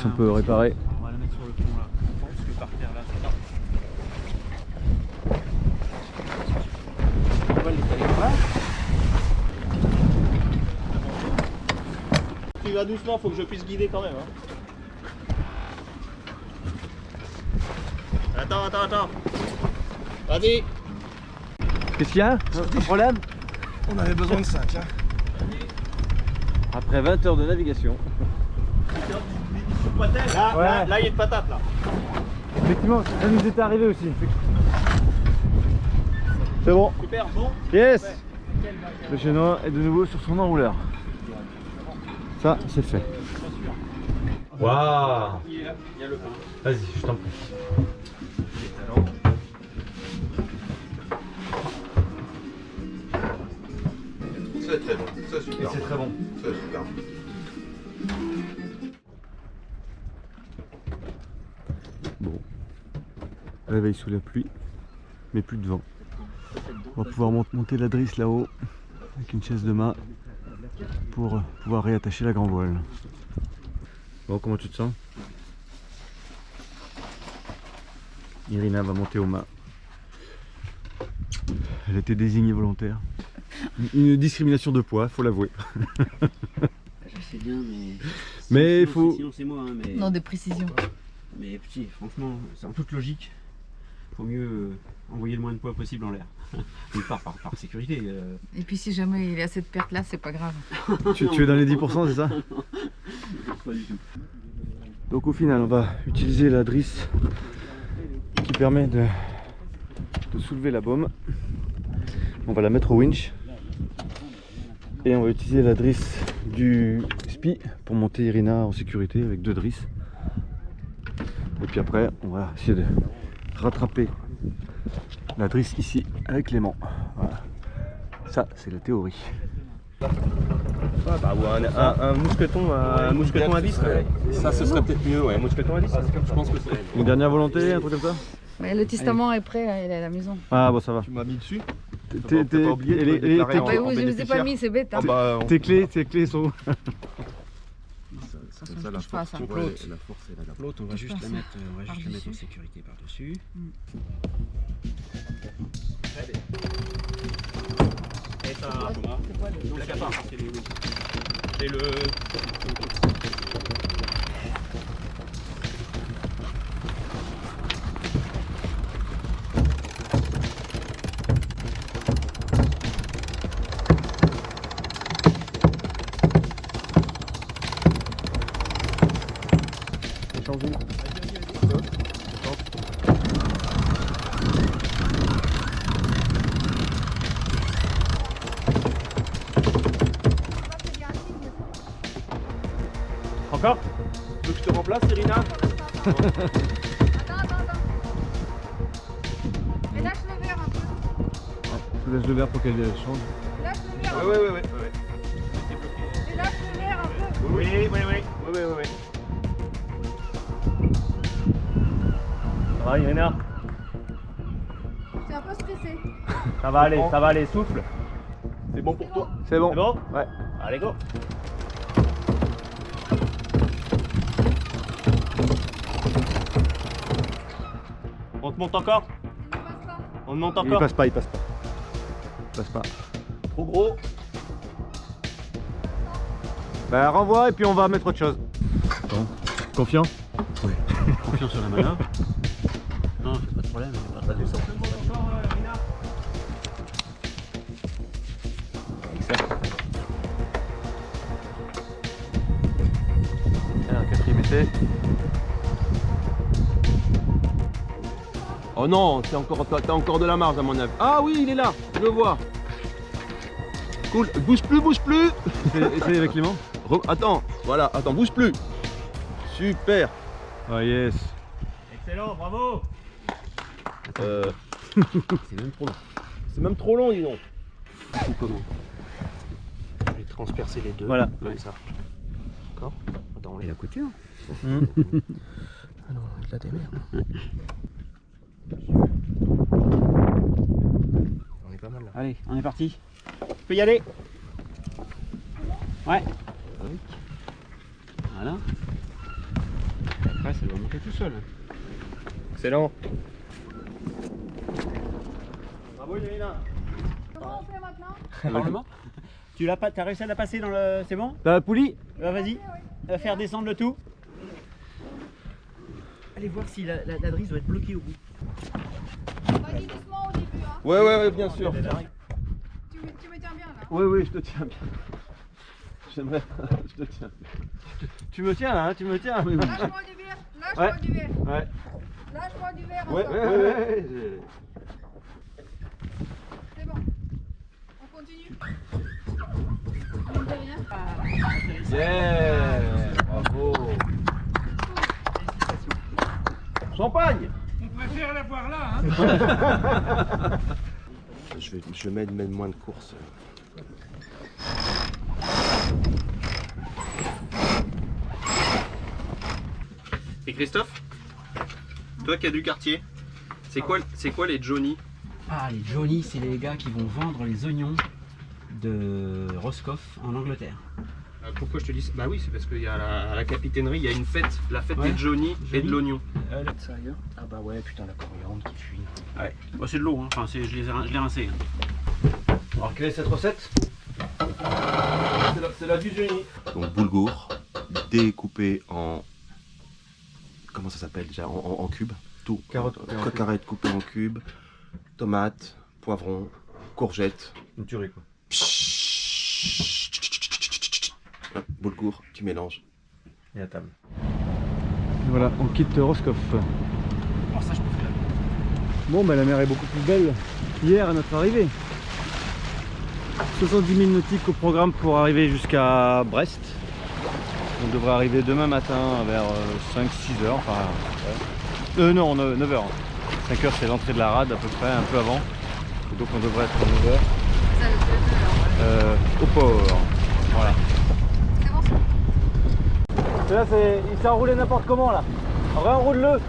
on peut réparer. On va la mettre sur le pont là. Je pense que par terre là, c'est pas. On va l'étaler là. Tu vas doucement, faut que je puisse guider quand même. Hein. Attends. Vas-y. Qu'est-ce qu'il y a? Un problème? On avait besoin de ça, tiens. Après 20 heures de navigation. Là, il y a une patate là. Effectivement, ça nous était arrivé aussi. C'est bon. Super, bon. Yes. Ouais. Le chinois est de nouveau sur son enrouleur. Ça, c'est fait. Waouh. Il y a le pain. Vas-y, je t'en prie. C'est très bon, c'est super. Et c'est très bon. C'est super. Bon. Réveil sous la pluie, mais plus de vent. On va pouvoir monter la drisse là-haut avec une chaise de mât pour pouvoir réattacher la grand voile. Bon, comment tu te sens? Irina va monter au mât. Elle a été désignée volontaire. Une discrimination de poids, faut l'avouer. Je sais bien, Mais il faut... Sinon c'est moi, hein, mais... Non, de précision. Mais petit, franchement, c'est en toute logique. Faut mieux envoyer le moins de poids possible en l'air. D'une part, par sécurité. Et puis si jamais il y a cette perte là, c'est pas grave. Tu es dans les 10%, c'est ça? Pas du tout. Donc au final, on va utiliser la drisse qui permet de soulever la baume. On va la mettre au winch. Et on va utiliser la drisse du SPI pour monter Irina en sécurité avec 2 drisses. Et puis après, on va essayer de rattraper la drisse ici avec l'aimant. Voilà. Ça, c'est la théorie. Ouais, bah, ou un mousqueton à vis. Ça, ce serait peut-être mieux, ouais. Mousqueton à vis. Je pense que c'est. Une dernière volonté, un truc comme ça? Mais le testament est prêt, il est à la maison. Ah bon, ça va. Tu m'as mis dessus. T'es pas oublié de les- les- déclarer tes- en- Bah oui, je ne vous ai pas mis, c'est bête. Hein. Ah bah, on- tes clés sont où? c'est ça la touche pas à force. ça. Ouais, Flotte. la force est là. L'autre, on va juste la mettre, Par-dessus. en sécurité par-dessus. Et ça, Thomas. La cafard, c'est les... C'est le... Encore? Tu veux que je te remplace, Irina? Attends. Et lâche le verre un peu. Je laisse le verre pour qu'elle change. Lâche le verre. Ouais. Et lâche le verre un peu. Oui. Ça va, Irina? C'est un peu stressé. Ça va aller, souffle. C'est bon pour toi? C'est bon. C'est bon? Ouais. Allez, go. On te monte encore? Il ne passe pas. On te monte Il encore? passe pas. Il passe pas. Trop gros. Bah renvoie et puis on va mettre autre chose. Bon. Confiant? Confiance sur la manœuvre. Non, pas de problème. Pas de Alors, quatrième essai. Oh non, t'as encore de la marge à mon avis. Ah oui, il est là, je le vois. Cool, bouge plus. Essayez avec Clément. Attends, voilà, bouge plus. Super. Ah yes. Excellent, bravo. C'est même trop long. C'est même trop long, dis donc. Ou comment? Je vais transpercer les deux. Voilà. Comme ça. D'accord? Attends, et la couture? Mmh. Alors, la démerde. On est pas mal là. Allez, on est parti. Tu peux y aller? Ouais. Voilà. ça doit monter tout seul. Excellent. Bravo Yelena. Comment on fait maintenant? Parlement. Tu l'as pas, t'as réussi à la passer dans le. C'est bon? Dans la poulie. Vas-y, faire descendre le tout. Allez voir si la drisse doit être bloquée au bout. Vas-y doucement au début. Hein. Ouais, bien sûr. Tu me tiens bien là. Oui, je te tiens bien. J'aimerais. Je te tiens. Tu me tiens là, hein, tu me tiens. Oui, oui. Lâche-moi du verre. Lâche-moi du verre. Ouais. Lâche-moi du verre. Ouais, encore. ouais. C'est bon. On continue. Je ne dis rien. Yeah. Bravo. Champagne. Je mets moins de courses. Et Christophe, toi qui as du quartier, c'est quoi les Johnny? Ah, les Johnny, c'est les gars qui vont vendre les oignons de Roscoff en Angleterre. Pourquoi je te dis ça? Bah oui, c'est parce qu'il y a à la capitainerie, il y a une fête, la fête Ouais. des Johnny et de l'oignon. Sérieux? Ah bah ouais, putain, la coriandre qui fuit. Ouais. Bah, c'est de l'eau, hein. Enfin, je l'ai rincé. Alors quelle est cette recette? C'est la du Johnny. Donc boulgour, découpé en... Comment ça s'appelle déjà? En cubes. Tout. Carottes. Carottes coupées en cubes, tomates, poivrons, courgettes. Une tuerie quoi. Boulgour, tu mélanges. Et à table. Voilà, on quitte Roscoff. Alors ça, je peux faire. Bon, bah la mer est beaucoup plus belle qu'hier à notre arrivée. 70 000 nautiques au programme pour arriver jusqu'à Brest. On devrait arriver demain matin vers 5-6 heures. Enfin, non, 9 heures. 5 heures, c'est l'entrée de la rade à peu près, un peu avant. Et donc on devrait être à 9 heures Ça, au port. Voilà. c'est bon ça. Là, il s'est enroulé n'importe comment là. Réenroule-le.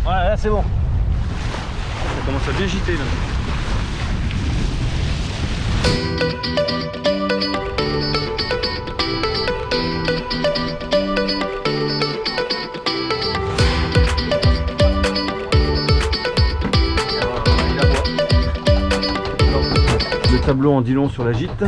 Voilà, là c'est bon. Ça commence à bien giter là. Le tableau en dit long sur la gîte.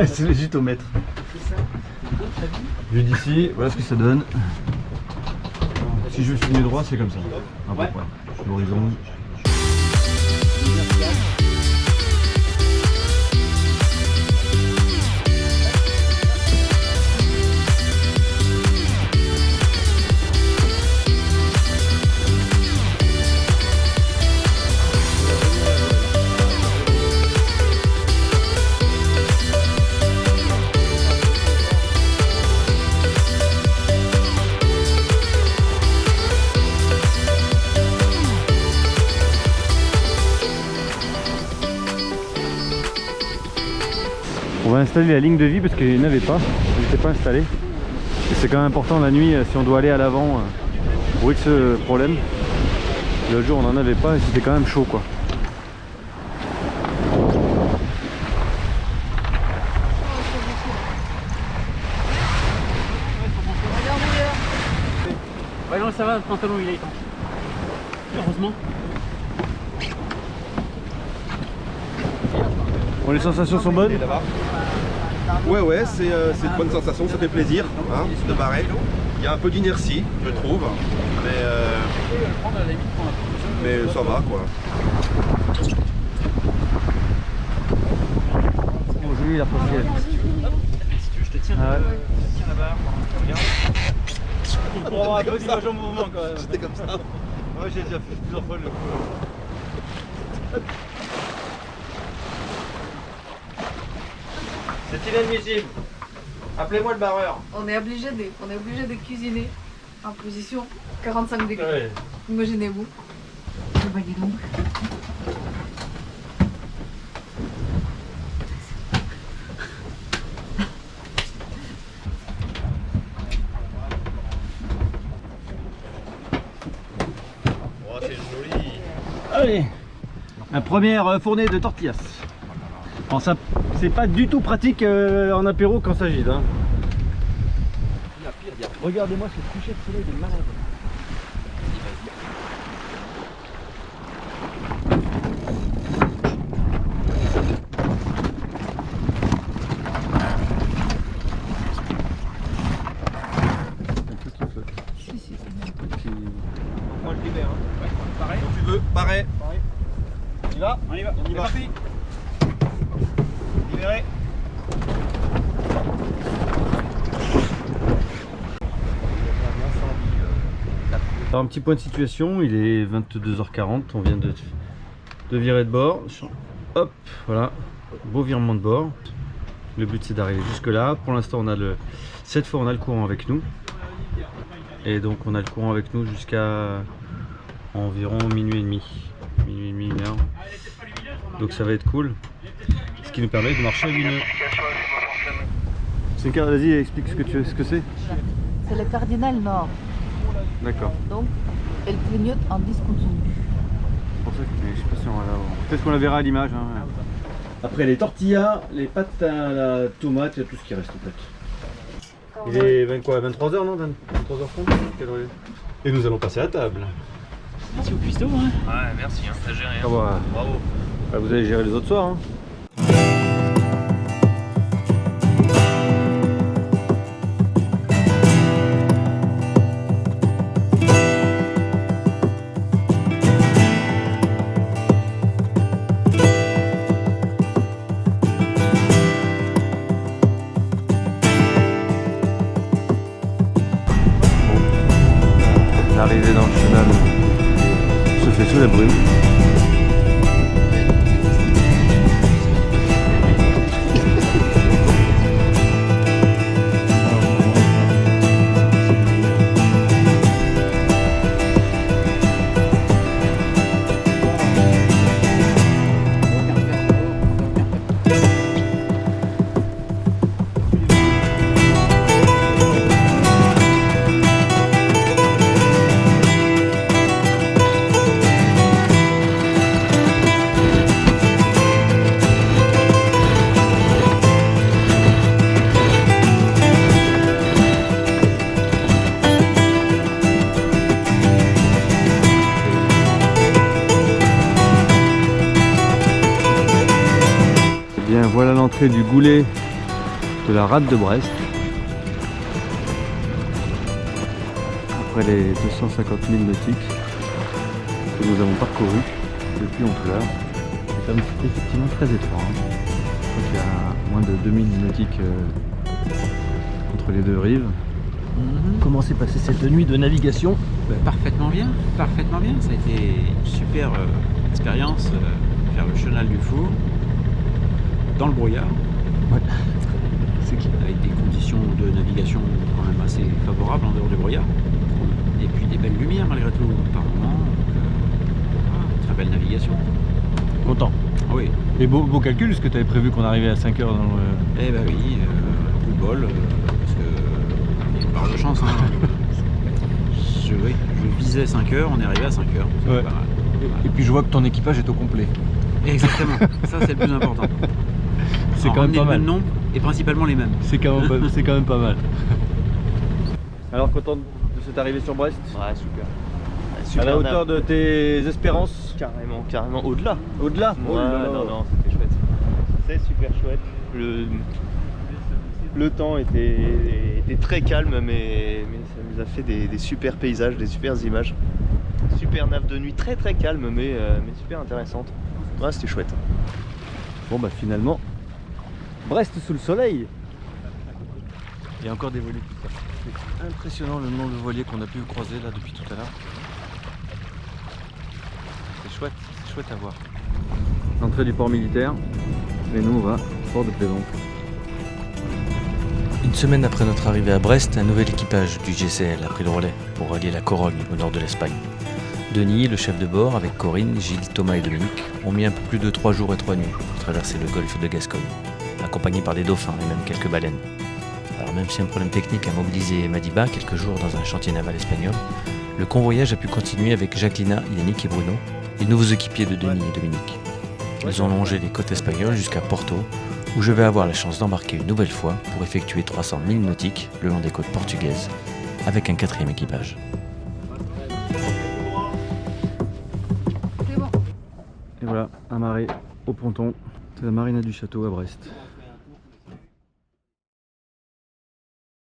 C'est le gitomètre. Vu d'ici, voilà ce que ça donne. Si je veux filmer droit, c'est comme ça. À peu près. L'horizon. On va installer la ligne de vie parce qu'il n'y en avait pas, elle n'était pas installée. Et c'est quand même important la nuit si on doit aller à l'avant pour X problème. Le jour on n'en avait pas et c'était quand même chaud quoi. Ouais, non, ça va, le pantalon il est étanche. Heureusement. Bon, les sensations sont bonnes. Ouais, c'est une bonne sensation, ça fait plaisir hein, de barrer. Il y a un peu d'inertie, je trouve, mais ça va quoi. Bon, joli la prochaine. Si tu veux, je te tiens. Ah ouais. Tiens la barre. Regarde. Pour avoir un peu d'image en mouvement quand même. C'était comme ça. Moi j'ai déjà fait plusieurs fois le coup. C'est inadmissible. Appelez-moi le barreur. On est obligé de cuisiner en position 45 degrés. Ouais. Imaginez-vous. Je vais dis donc. Oh, c'est joli. Allez, la première fournée de tortillas. Bon, ça C'est pas du tout pratique en apéro quand ça gîte. Hein. Regardez-moi ce coucher de soleil de malade. Moi je libère. Hein. Ouais, pareil. Quand tu veux, pareil. On y va. On y va. C'est parti. Libéré. Alors un petit point de situation, il est 22h40, on vient de virer de bord. Hop, voilà, beau virement de bord. Le but c'est d'arriver jusque là. Pour l'instant cette fois on a le courant avec nous. Et donc on a le courant avec nous jusqu'à environ minuit et demi, 1h. Donc ça va être cool. Ce qui nous permet de marcher à 1 heure. C'est vas-y, explique ce que c'est. C'est le cardinal nord. D'accord. Donc, elle clignote en discontinu. C'est pour ça que je sais pas si on va la voir. Peut-être qu'on la verra à l'image. Hein. Après les tortillas, les pâtes à la tomate, il y a tout ce qui reste en fait. Il est 23h non 23h30. Et nous allons passer à table. Merci au cuistot. Hein. Ouais, merci, hein, t'as géré. Ah bah, Bravo. bah, vous allez gérer les autres soirs. Hein. L'arrivée dans le chenal se fait sous la brume. Bien, voilà l'entrée du goulet de la rade de Brest. Après les 250 000 nautiques que nous avons parcourus depuis Honfleur. C'est effectivement très étroit. Hein. Je crois qu'il y a moins de 2000 nautiques entre les deux rives. Comment s'est passée cette nuit de navigation? Parfaitement bien, parfaitement bien. Ça a été une super expérience, faire le chenal du Four dans le brouillard. Ouais. C'est clair. Avec des conditions de navigation quand même assez favorables en dehors du brouillard. Et puis des belles lumières malgré tout par moment. Donc, très belle navigation. Content. Oui. Et beau calcul, est-ce que tu avais prévu qu'on arrivait à 5h dans le... Eh ben oui, coup de bol, parce que il y a une part de chance. Hein. Je visais 5h, on est arrivé à 5h. Ouais. Pas mal. Et puis je vois que ton équipage est au complet. Exactement, ça c'est le plus important. C'est quand même pas mal. Le même nombre et principalement les mêmes. C'est quand même pas mal. Alors content de cette arrivée sur Brest? Ouais, super. À la hauteur de tes espérances? Carrément, au-delà. Au-delà? Ouais, non, c'était chouette. C'est super chouette. Le temps était très calme, mais ça nous a fait des super paysages, des super images. Super nave de nuit, très calme, mais super intéressante. Ouais, c'était chouette. Bon bah finalement, Brest sous le soleil. Il y a encore des voiliers tout ça. C'est impressionnant le nombre de voiliers qu'on a pu croiser là depuis tout à l'heure. C'est chouette à voir. L'entrée du port militaire, et nous on va au port de Plaisance. Une semaine après notre arrivée à Brest, un nouvel équipage du GCL a pris le relais pour rallier la Corogne au nord de l'Espagne. Denis, le chef de bord, avec Corinne, Gilles, Thomas et Dominique, ont mis un peu plus de 3 jours et 3 nuits pour traverser le golfe de Gascogne, accompagnés par des dauphins et même quelques baleines. Alors même si un problème technique a mobilisé Madiba quelques jours dans un chantier naval espagnol, le convoyage a pu continuer avec Jacquelina, Yannick et Bruno, les nouveaux équipiers de Denis et Dominique. Ils ont longé les côtes espagnoles jusqu'à Porto, où je vais avoir la chance d'embarquer une nouvelle fois pour effectuer 300 milles nautiques le long des côtes portugaises avec un 4e équipage. C'est bon. Et voilà, amarré au ponton de la marina du château à Brest.